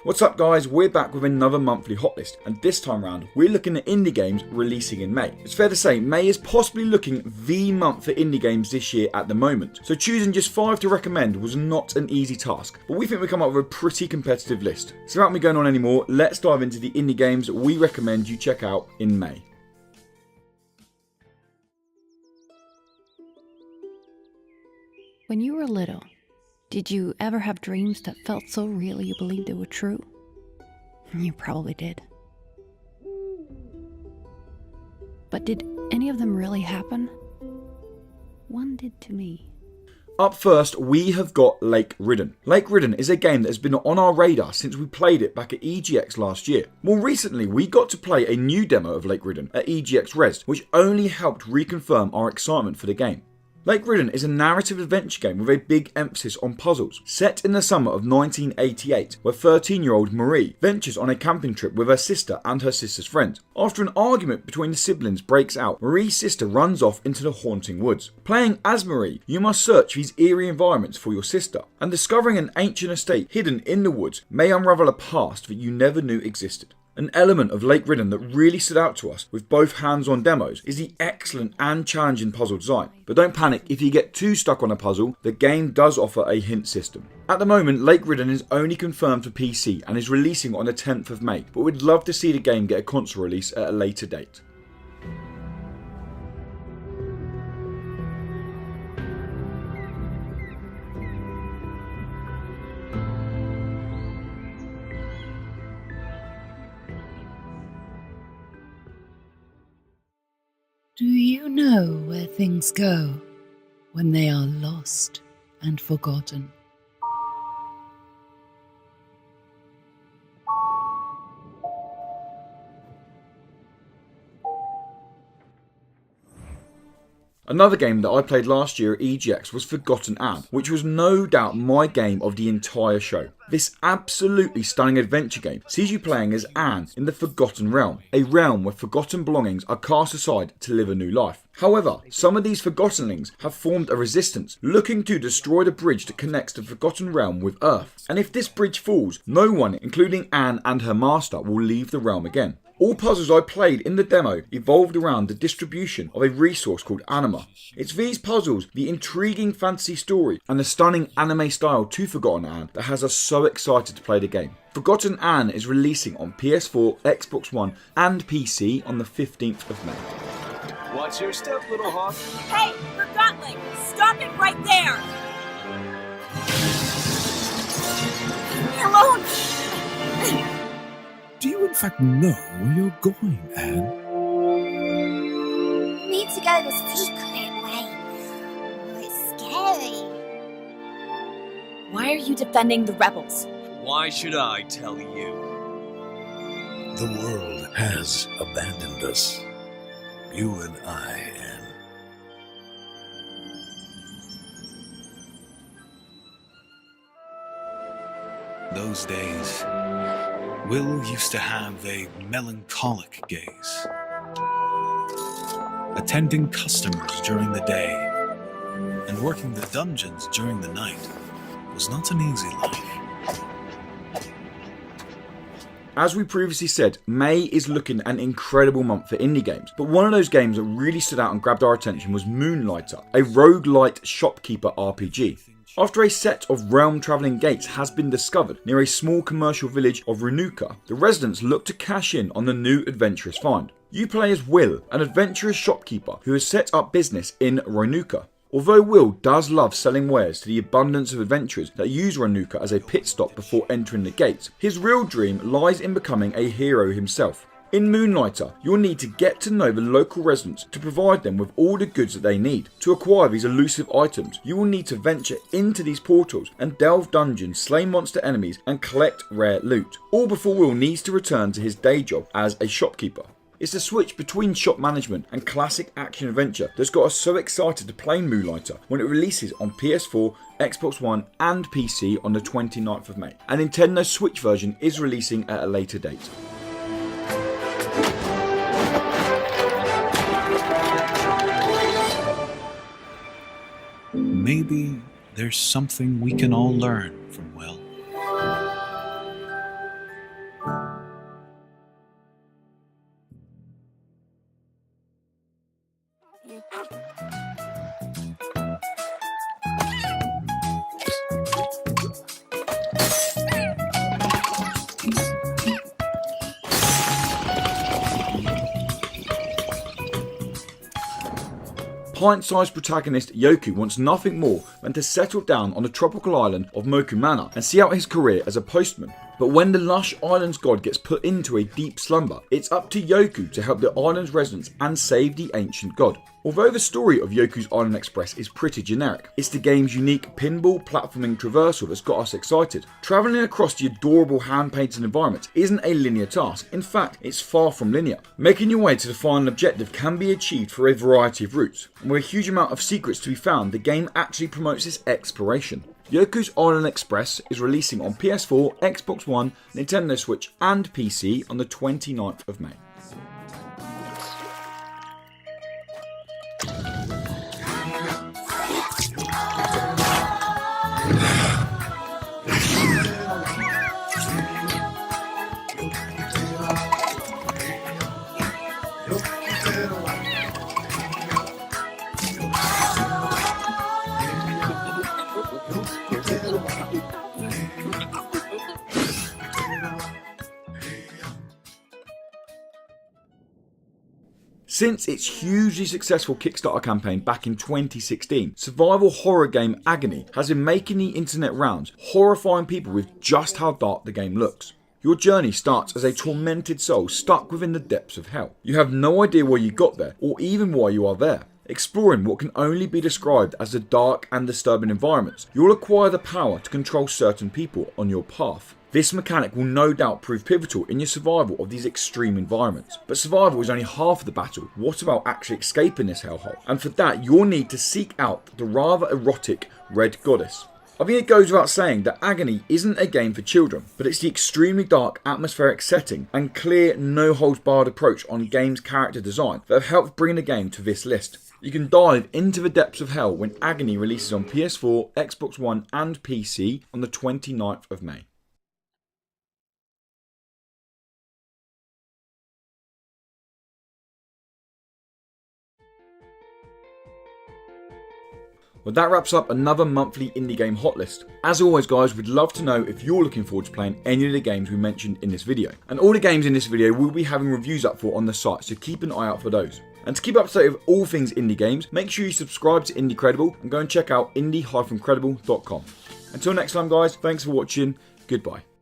What's up guys, we're back with another monthly Hotlist, and this time round we're looking at indie games releasing in May. It's fair to say May is possibly looking the month for indie games this year at the moment, so choosing just 5 to recommend was not an easy task, but we think we come up with a pretty competitive list. So without me going on anymore, let's dive into the indie games we recommend you check out in May. When you were little, did you ever have dreams that felt so real you believed they were true? You probably did. But did any of them really happen? One did to me. Up first, we have got Ridden. Ridden is a game that has been on our radar since we played it back at EGX last year. More recently, we got to play a new demo of Ridden at EGX Res, which only helped reconfirm our excitement for the game. Ridden is a narrative adventure game with a big emphasis on puzzles. Set in the summer of 1988, where 13-year-old Marie ventures on a camping trip with her sister and her sister's friend. After an argument between the siblings breaks out, Marie's sister runs off into the haunting woods. Playing as Marie, you must search these eerie environments for your sister, and discovering an ancient estate hidden in the woods may unravel a past that you never knew existed. An element of Ridden that really stood out to us with both hands-on demos is the excellent and challenging puzzle design. But don't panic if you get too stuck on a puzzle, the game does offer a hint system. At the moment, Ridden is only confirmed for PC and is releasing on the 10th of May, but we'd love to see the game get a console release at a later date. Do you know where things go when they are lost and forgotten? Another game that I played last year at EGX was Forgotten Anne, which was no doubt my game of the entire show. This absolutely stunning adventure game sees you playing as Anne in the Forgotten Realm, a realm where forgotten belongings are cast aside to live a new life. However, some of these Forgottenlings have formed a resistance, looking to destroy the bridge that connects the Forgotten Realm with Earth. And if this bridge falls, no one, including Anne and her master, will leave the realm again. All puzzles I played in the demo evolved around the distribution of a resource called anima. It's these puzzles, the intriguing fantasy story, and the stunning anime style to Forgotten Anne that has us so excited to play the game. Forgotten Anne is releasing on PS4, Xbox One and PC on the 15th of May. Watch your step, little hawk. Hey, Forgotling! Stop it right there! Leave me alone! Do you in fact know where you're going, Anne? We need to go the secret way. Oh, it's scary. Why are you defending the rebels? Why should I tell you? The world has abandoned us. You and I, Anne. Those days, Will used to have a melancholic gaze. Attending customers during the day and working the dungeons during the night was not an easy life. As we previously said, May is looking an incredible month for indie games, but one of those games that really stood out and grabbed our attention was Moonlighter, a roguelite shopkeeper RPG. After a set of realm-travelling gates has been discovered near a small commercial village of Renuka, the residents look to cash in on the new adventurous find. You play as Will, an adventurous shopkeeper who has set up business in Renuka. Although Will does love selling wares to the abundance of adventurers that use Renuka as a pit stop before entering the gates, his real dream lies in becoming a hero himself. In Moonlighter, you'll need to get to know the local residents to provide them with all the goods that they need. To acquire these elusive items, you will need to venture into these portals and delve dungeons, slay monster enemies and collect rare loot. All before Will needs to return to his day job as a shopkeeper. It's the switch between shop management and classic action adventure that's got us so excited to play Moonlighter when it releases on PS4, Xbox One and PC on the 29th of May. A Nintendo Switch version is releasing at a later date. Maybe there's something we can all learn from Will. pint-sized protagonist Yoku wants nothing more than to settle down on the tropical island of Moku Manor and see out his career as a postman. But when the lush island's god gets put into a deep slumber, it's up to Yoku to help the island's residents and save the ancient god. Although the story of Yoku's Island Express is pretty generic, it's the game's unique pinball platforming traversal that's got us excited. Travelling across the adorable hand-painted environment isn't a linear task. In fact, it's far from linear. Making your way to the final objective can be achieved through a variety of routes, and with a huge amount of secrets to be found, the game actually promotes its exploration. Yoku's Island Express is releasing on PS4, Xbox One, Nintendo Switch and PC on the 29th of May. Since its hugely successful Kickstarter campaign back in 2016, survival horror game Agony has been making the internet rounds, horrifying people with just how dark the game looks. Your journey starts as a tormented soul stuck within the depths of hell. You have no idea why you got there, or even why you are there. Exploring what can only be described as the dark and disturbing environments, you'll acquire the power to control certain people on your path. This mechanic will no doubt prove pivotal in your survival of these extreme environments. But survival is only half of the battle. What about actually escaping this hellhole? And for that, you'll need to seek out the rather erotic Red Goddess. I think it goes without saying that Agony isn't a game for children, but it's the extremely dark atmospheric setting and clear no-holds-barred approach on game's character design that have helped bring the game to this list. You can dive into the depths of hell when Agony releases on PS4, Xbox One and PC on the 29th of May. Well, that wraps up another monthly indie game hot list. As always guys, we'd love to know if you're looking forward to playing any of the games we mentioned in this video. And all the games in this video we'll be having reviews up for on the site, so keep an eye out for those. And to keep up to date with all things indie games, make sure you subscribe to Indie Credible and go and check out indie-credible.com. Until next time guys, thanks for watching, goodbye.